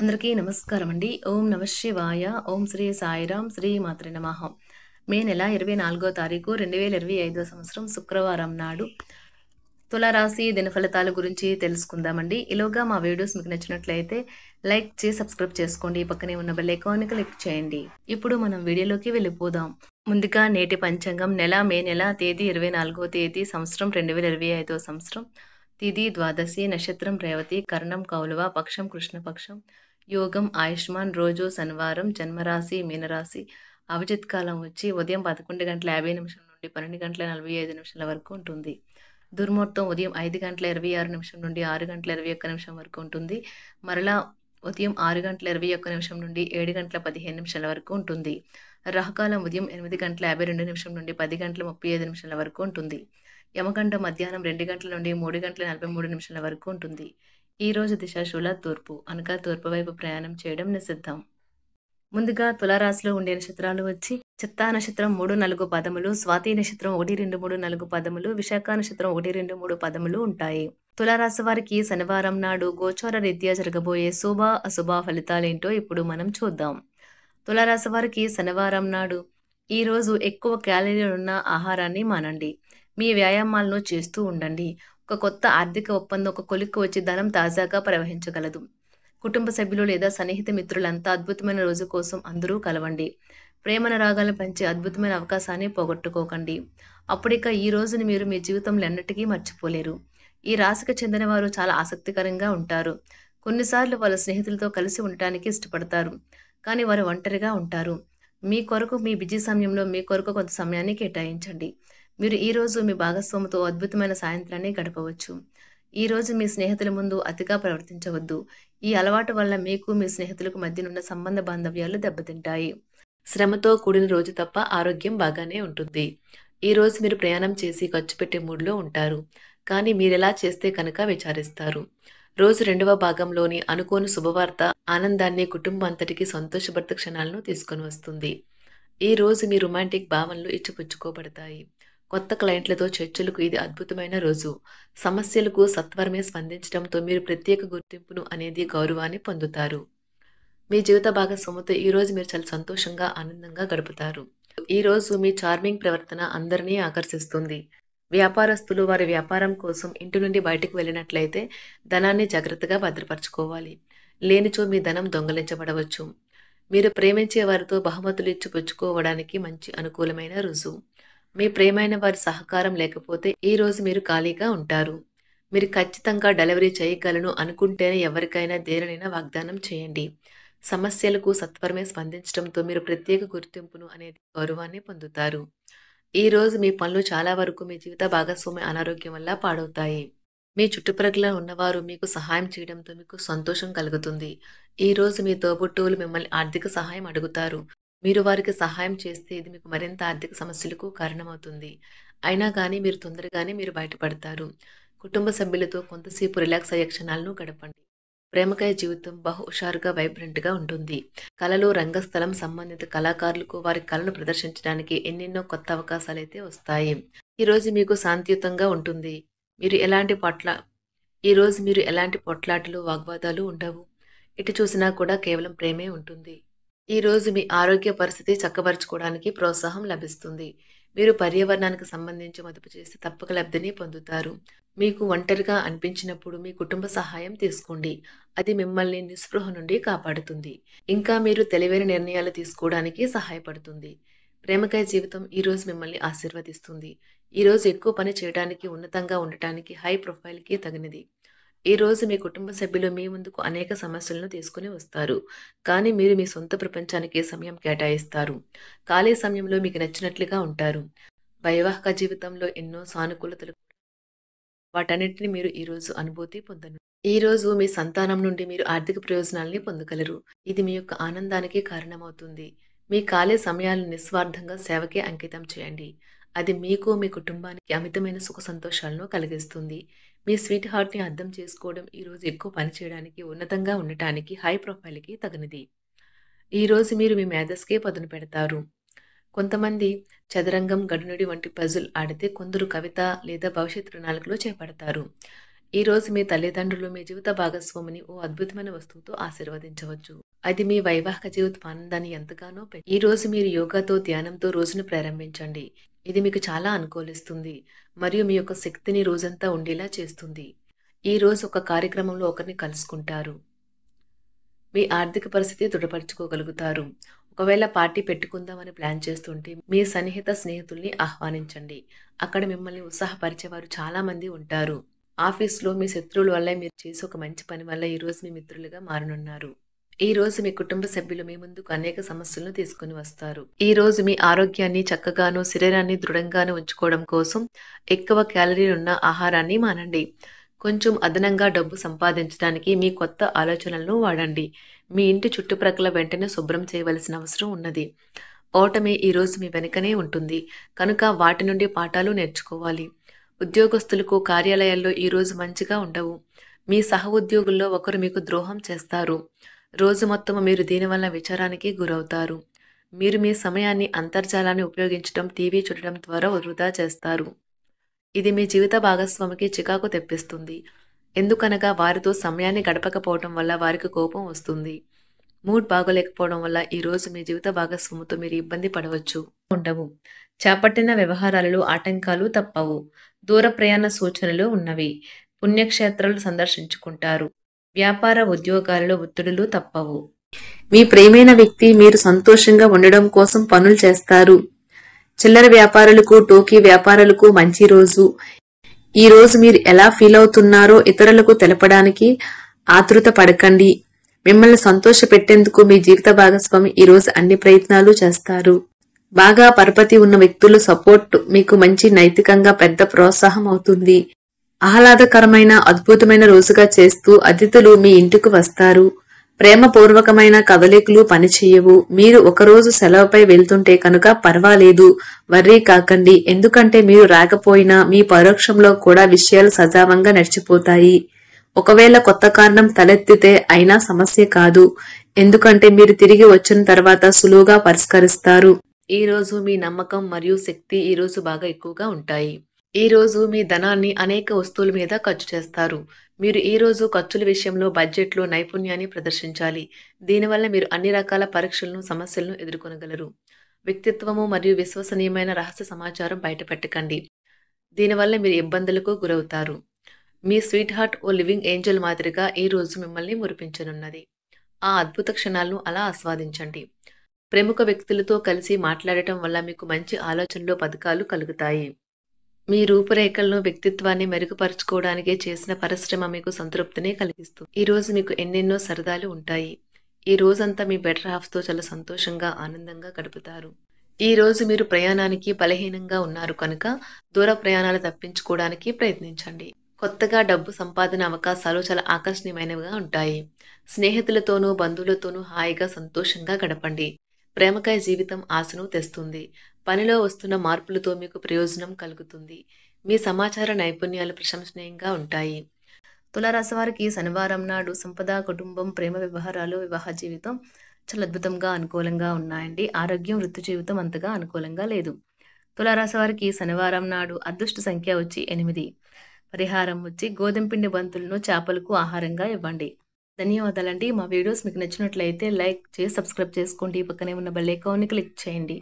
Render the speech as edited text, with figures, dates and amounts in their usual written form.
అందరికీ నమస్కారం అండి. ఓం నమ శివాయ. ఓం శ్రీ సాయిరాం. శ్రీ మాత్రే నమః. మే నెల 24వ తారీఖు 2025 సంవత్సరం శుక్రవారం నాడు తులారాశి దినఫలితాల గురించి తెలుసుకుందామండి. ఈలోగా మా వీడియోస్ మీకు నచ్చినట్లయితే లైక్ చేసి సబ్స్క్రైబ్ చేసుకోండి. పక్కనే ఉన్న బెల్ ఐకాన్ని క్లిక్ చేయండి. ఇప్పుడు మనం వీడియోలోకి వెళ్ళిపోదాం. ముందుగా నేటి పంచాంగం మే నెల తేదీ 24వ తేదీ సంవత్సరం 2025 సంవత్సరం తిథి ద్వాదశి నక్షత్రం రేవతి కరణం కౌలవ పక్షం కృష్ణపక్షం యోగం ఆయుష్మాన్ రోజు శనివారం జన్మరాశి మీనరాశి అభిజిత్ కాలం వచ్చి ఉదయం 11:50 నుండి 12:45 వరకు ఉంటుంది. దుర్ముహూర్తం ఉదయం 5:26 నుండి 6:21 వరకు ఉంటుంది. మరలా ఉదయం 6:21 నుండి 7:15 వరకు ఉంటుంది. రాహుకాలం ఉదయం 8:52 నుండి 10:35 వరకు ఉంటుంది. యమగంట మధ్యాహ్నం 2 గంటల నుండి 3:43 వరకు ఉంటుంది. ఈ రోజు దిశాశూల తూర్పు అనగా తూర్పు వైపు ప్రయాణం చేయడం నిషిద్ధం. ముందుగా తులారాశిలో ఉండే నక్షత్రాలు వచ్చి చిత్తా నక్షత్రం 3, 4 పదములు, స్వాతి నక్షత్రం 1, 2, 3, 4 పదములు, విశాఖ నక్షత్రం 1, 2, 3 పదములు ఉంటాయి. తులారాశి వారికి శనివారం నాడు గోచార రీత్యా జరగబోయే శుభ అశుభ ఫలితాలేంటో ఇప్పుడు మనం చూద్దాం. తులారాశి వారికి శనివారం నాడు ఈ రోజు ఎక్కువ క్యాలరీలున్న ఆహారాన్ని మానండి. మీ వ్యాయామాలను చేస్తూ ఉండండి. ఒక కొత్త ఆర్థిక ఒప్పందం ఒక కొలిక్కి వచ్చి ధనం తాజాగా ప్రవహించగలదు. కుటుంబ సభ్యులు లేదా సన్నిహిత మిత్రులంతా అద్భుతమైన రోజు కోసం అందరూ కలవండి. ప్రేమను రాగాలను పెంచే అద్భుతమైన అవకాశాన్ని పోగొట్టుకోకండి. అప్పుడిక ఈ రోజుని మీరు మీ జీవితంలో ఎన్నటికీ మర్చిపోలేరు. ఈ రాశికి చెందిన వారు చాలా ఆసక్తికరంగా ఉంటారు. కొన్నిసార్లు వాళ్ళ స్నేహితులతో కలిసి ఉండటానికి ఇష్టపడతారు, కానీ వారు ఒంటరిగా ఉంటారు. మీ కొరకు మీ బిజీ సమయంలో మీ కొరకు కొంత సమయాన్ని కేటాయించండి. మీరు ఈ రోజు మీ భాగస్వామితో అద్భుతమైన సాయంత్రాన్ని గడపవచ్చు. ఈ రోజు మీ స్నేహితుల ముందు అతిగా ప్రవర్తించవద్దు. ఈ అలవాటు వల్ల మీకు మీ స్నేహితులకు మధ్యనున్న సంబంధ బాంధవ్యాలు దెబ్బతింటాయి. శ్రమతో కూడిన రోజు తప్ప ఆరోగ్యం బాగానే ఉంటుంది. ఈ రోజు మీరు ప్రయాణం చేసి ఖర్చు పెట్టే మూడ్లో ఉంటారు, కానీ మీరెలా చేస్తే కనుక విచారిస్తారు. రోజు రెండవ భాగంలోని అనుకోని శుభవార్త ఆనందాన్ని కుటుంబం అంతటికి సంతోషభరిత క్షణాలను తీసుకొని వస్తుంది. ఈ రోజు మీ రొమాంటిక్ భావనలు ఇచ్చిపుచ్చుకోబడతాయి. కొత్త క్లయింట్లతో చర్చలకు ఇది అద్భుతమైన రోజు. సమస్యలకు సత్వరమే స్పందించడంతో మీరు ప్రత్యేక గుర్తింపును అనేది గౌరవాన్ని పొందుతారు. మీ జీవిత భాగస్వామితో ఈ రోజు మీరు చాలా సంతోషంగా ఆనందంగా గడుపుతారు. ఈ రోజు మీ చార్మింగ్ ప్రవర్తన అందరినీ ఆకర్షిస్తుంది. వ్యాపారస్తులు వారి వ్యాపారం కోసం ఇంటి నుండి బయటకు వెళ్ళినట్లయితే ధనాన్ని జాగ్రత్తగా భద్రపరచుకోవాలి. లేనిచో మీ ధనం దొంగలించబడవచ్చు. మీరు ప్రేమించే వారితో బహుమతులు ఇచ్చి పుచ్చుకోవడానికి మంచి అనుకూలమైన రుజువు. మీ ప్రేమైన వారి సహకారం లేకపోతే ఈ రోజు మీరు ఖాళీగా ఉంటారు. మీరు ఖచ్చితంగా డెలివరీ చేయగలను అనుకుంటేనే ఎవరికైనా దేనినైనా వాగ్దానం చేయండి. సమస్యలకు సత్వరమే స్పందించడంతో మీరు ప్రత్యేక గుర్తింపును అనేది గౌరవాన్ని పొందుతారు. ఈ రోజు మీ పనులు చాలా వరకు మీ జీవిత భాగస్వామి అనారోగ్యం వల్ల పాడవుతాయి. మీ చుట్టుప్రక్కల ఉన్నవారు మీకు సహాయం చేయడంతో మీకు సంతోషం కలుగుతుంది. ఈ రోజు మీ తోబుట్టువులు మిమ్మల్ని ఆర్థిక సహాయం అడుగుతారు. మీరు వారికి సహాయం చేస్తే ఇది మీకు మరింత ఆర్థిక సమస్యలకు కారణమవుతుంది. అయినా కానీ మీరు తొందరగానే బయటపడతారు. కుటుంబ సభ్యులతో కొంతసేపు రిలాక్స్ అయ్యే క్షణాలను గడపండి. ప్రేమకాయ జీవితం బహు హుషారుగా వైబ్రెంట్గా ఉంటుంది. కళలు రంగస్థలం సంబంధిత కళాకారులకు వారి కళను ప్రదర్శించడానికి ఎన్నెన్నో కొత్త అవకాశాలైతే వస్తాయి. ఈ రోజు మీకు శాంతియుతంగా ఉంటుంది. ఈ రోజు మీరు ఎలాంటి పొట్లాటలు వాగ్వాదాలు ఉండవు. ఇటు చూసినా కూడా కేవలం ప్రేమే ఉంటుంది. ఈ రోజు మీ ఆరోగ్య పరిస్థితి చక్కబరుచుకోవడానికి ప్రోత్సాహం లభిస్తుంది. మీరు పర్యావరణానికి సంబంధించి మదుపు చేసి తప్పక లబ్ధిని పొందుతారు. మీకు ఒంటరిగా అనిపించినప్పుడు మీ కుటుంబ సహాయం తీసుకోండి. అది మిమ్మల్ని నిస్పృహ నుండి కాపాడుతుంది. ఇంకా మీరు తెలివైన నిర్ణయాలు తీసుకోవడానికి సహాయపడుతుంది. ప్రేమకాయ జీవితం ఈ రోజు మిమ్మల్ని ఆశీర్వదిస్తుంది. ఈ రోజు ఎక్కువ పని చేయడానికి, ఉన్నతంగా ఉండటానికి, హై ప్రొఫైల్కి తగినది. ఈ రోజు మీ కుటుంబ సభ్యులు మీ ముందుకు అనేక సమస్యలను తీసుకుని వస్తారు, కానీ మీరు మీ సొంత ప్రపంచానికి సమయం కేటాయిస్తారు. ఖాళీ సమయంలో మీకు నచ్చినట్లుగా ఉంటారు. వైవాహిక జీవితంలో ఎన్నో సానుకూలతలు, వాటన్నిటిని మీరు ఈ రోజు అనుభూతి పొందను. ఈ రోజు మీ సంతానం నుండి మీరు ఆర్థిక ప్రయోజనాల్ని పొందగలరు. ఇది మీ యొక్క ఆనందానికి కారణమవుతుంది. మీ ఖాళీ సమయాలను నిస్వార్థంగా సేవకే అంకితం చేయండి. అది మీకు మీ కుటుంబానికి అమితమైన సుఖ సంతోషాలను కలిగిస్తుంది. మీ స్వీట్ హార్ట్ని అర్థం చేసుకోవడం ఈ రోజు ఎక్కువ పని చేయడానికి, ఉన్నతంగా ఉండటానికి, హై ప్రొఫైల్కి తగినది. ఈ రోజు మీరు మీ మేధస్కే పదును పెడతారు. కొంతమంది చదరంగం, గడునుడి వంటి పజిల్ ఆడితే కొందరు కవిత లేదా భవిష్యత్ ప్రణాళికలు చేపడతారు. ఈరోజు మీ తల్లిదండ్రులు మీ జీవిత భాగస్వామిని ఓ అద్భుతమైన వస్తువుతో ఆశీర్వదించవచ్చు. అది మీ వైవాహిక జీవిత ఆనందాన్ని ఎంతగానో ఈ రోజు మీరు యోగాతో, ధ్యానంతో రోజును ప్రారంభించండి. ఇది మీకు చాలా అనుకూలిస్తుంది మరియు మీ యొక్క శక్తిని రోజంతా ఉండేలా చేస్తుంది. ఈ రోజు ఒక కార్యక్రమంలో ఒకరిని కలుసుకుంటారు. మీ ఆర్థిక పరిస్థితి దృఢపరచుకోగలుగుతారు. ఒకవేళ పార్టీ పెట్టుకుందామని ప్లాన్ చేస్తుంటే మీ సన్నిహిత స్నేహితుల్ని ఆహ్వానించండి. అక్కడ మిమ్మల్ని ఉత్సాహపరిచేవారు చాలా మంది ఉంటారు. ఆఫీస్లో మీ శత్రువుల వల్ల మీరు చేసే ఒక మంచి పని వల్ల ఈరోజు మీ మిత్రులుగా మారనున్నారు. ఈ రోజు మీ కుటుంబ సభ్యులు మీ ముందుకు అనేక సమస్యలను తీసుకుని వస్తారు. ఈ రోజు మీ ఆరోగ్యాన్ని చక్కగాను, శరీరాన్ని దృఢంగాను ఉంచుకోవడం కోసం ఎక్కువ క్యాలరీలు ఉన్న ఆహారాన్ని మానండి. కొంచెం అదనంగా డబ్బు సంపాదించడానికి మీ కొత్త ఆలోచనలను వాడండి. మీ ఇంటి చుట్టుప్రక్కల వెంటనే శుభ్రం చేయవలసిన అవసరం ఉన్నది. ఓటమి ఈరోజు మీ వెనుకనే ఉంటుంది కనుక వాటి నుండి పాఠాలు నేర్చుకోవాలి. ఉద్యోగస్తులకు కార్యాలయాల్లో ఈరోజు మంచిగా ఉండవు. మీ సహ ఉద్యోగుల్లో ఒకరు మీకు ద్రోహం చేస్తారు. రోజు మొత్తం మీరు దీనివల్ల విచారానికి గురవుతారు. మీరు మీ సమయాన్ని అంతర్జాలాన్ని ఉపయోగించడం, టీవీ చూడటం ద్వారా వృధా చేస్తారు. ఇది మీ జీవిత భాగస్వామికి చికాకు తెప్పిస్తుంది. ఎందుకనగా వారితో సమయాన్ని గడపకపోవడం వల్ల వారికి కోపం వస్తుంది. మూడ్ బాగోలేకపోవడం వల్ల ఈరోజు మీ జీవిత భాగస్వామితో మీరు ఇబ్బంది పడవచ్చు. ఉండవు. చేపట్టిన వ్యవహారాలలో ఆటంకాలు తప్పవు. దూర ప్రయాణ సూచనలు ఉన్నవి. పుణ్యక్షేత్రాలు సందర్శించుకుంటారు. వ్యాపార ఉద్యోగాలలో ఒత్తిడులు తప్పవు. మీ ప్రియమైన వ్యక్తి మీరు సంతోషంగా ఉండడం కోసం పనులు చేస్తారు. చిల్లర వ్యాపారులకు, టోకీ వ్యాపారులకు మంచి రోజు. ఈ రోజు మీరు ఎలా ఫీల్ అవుతున్నారో ఇతరులకు తెలపడానికి ఆతృత పడకండి. మిమ్మల్ని సంతోష పెట్టేందుకు మీ జీవిత భాగస్వామి ఈ రోజు అన్ని ప్రయత్నాలు చేస్తారు. బాగా పరపతి ఉన్న వ్యక్తుల సపోర్ట్ మీకు మంచి నైతికంగా పెద్ద ప్రోత్సాహం అవుతుంది. ఆహ్లాదకరమైన అద్భుతమైన రోజుగా చేస్తూ అతిథులు మీ ఇంటికి వస్తారు. ప్రేమపూర్వకమైన కదలికలు పనిచేయవు. మీరు ఒకరోజు సెలవుపై వెళ్తుంటే కనుక పర్వాలేదు, వర్రీ కాకండి. ఎందుకంటే మీరు రాకపోయినా మీ పరోక్షంలో కూడా విషయాలు సజావంగా నడిచిపోతాయి. ఒకవేళ కొత్త కారణం తలెత్తితే అయినా సమస్య కాదు. ఎందుకంటే మీరు తిరిగి వచ్చిన తర్వాత సులువుగా పరిష్కరిస్తారు. ఈ రోజు మీ నమ్మకం మరియు శక్తి ఈ రోజు బాగా ఎక్కువగా ఉంటాయి. ఈ రోజు మీ ధనాన్ని అనేక వస్తువుల మీద ఖర్చు చేస్తారు. మీరు ఈ రోజు ఖర్చుల విషయంలో బడ్జెట్లో నైపుణ్యాన్ని ప్రదర్శించాలి. దీనివల్ల మీరు అన్ని రకాల పరీక్షలను, సమస్యలను ఎదుర్కొనగలరు. వ్యక్తిత్వము మరియు విశ్వసనీయమైన రహస్య సమాచారం బయటపెట్టకండి. దీనివల్ల మీరు ఇబ్బందులకు గురవుతారు. మీ స్వీట్ హార్ట్ ఓ లివింగ్ ఏంజల్ మాదిరిగా ఈ రోజు మిమ్మల్ని మురిపించనున్నది. ఆ అద్భుత క్షణాలను అలా ఆస్వాదించండి. ప్రముఖ వ్యక్తులతో కలిసి మాట్లాడటం వల్ల మీకు మంచి ఆలోచనలు, పథకాలు కలుగుతాయి. మీ రూపురేఖలను, వ్యక్తిత్వాన్ని మెరుగుపరుచుకోవడానికి చేసిన పరిశ్రమ మీకు సంతృప్తిని కలిగిస్తుంది. ఈ రోజు మీకు ఎన్నెన్నో సరదాలు ఉంటాయి. ఈ రోజంతా మీ బెటర్ హాఫ్తో చాలా సంతోషంగా, ఆనందంగా గడుపుతారు. ఈ రోజు మీరు ప్రయాణానికి బలహీనంగా ఉన్నారు కనుక దూర ప్రయాణాలు తప్పించుకోవడానికి ప్రయత్నించండి. కొత్తగా డబ్బు సంపాదన అవకాశాలు చాలా ఆకర్షణీయమైనవిగా ఉంటాయి. స్నేహితులతోనూ, బంధువులతోనూ హాయిగా, సంతోషంగా గడపండి. ప్రేమకాయ జీవితం ఆశను తెస్తుంది. పనిలో వస్తున్న మార్పులతో మీకు ప్రయోజనం కలుగుతుంది. మీ సమాచార నైపుణ్యాలు ప్రశంసనీయంగా ఉంటాయి. తులారాశి వారికి శనివారం నాడు సంపద, కుటుంబం, ప్రేమ వ్యవహారాలు, వివాహ జీవితం చాలా అద్భుతంగా అనుకూలంగా ఉన్నాయండి. ఆరోగ్యం, వృత్తి జీవితం అంతగా అనుకూలంగా లేదు. తులారాశి వారికి శనివారం నాడు అదృష్ట సంఖ్య వచ్చి 8. పరిహారం వచ్చి గోధుమ పిండి బంతులను చేపలకు ఆహారంగా ఇవ్వండి. ధన్యవాదాలండి. మా వీడియోస్ మీకు నచ్చినట్లయితే లైక్ చేసి సబ్స్క్రైబ్ చేసుకోండి. పక్కనే ఉన్న బెల్ ఐకాన్ని క్లిక్ చేయండి.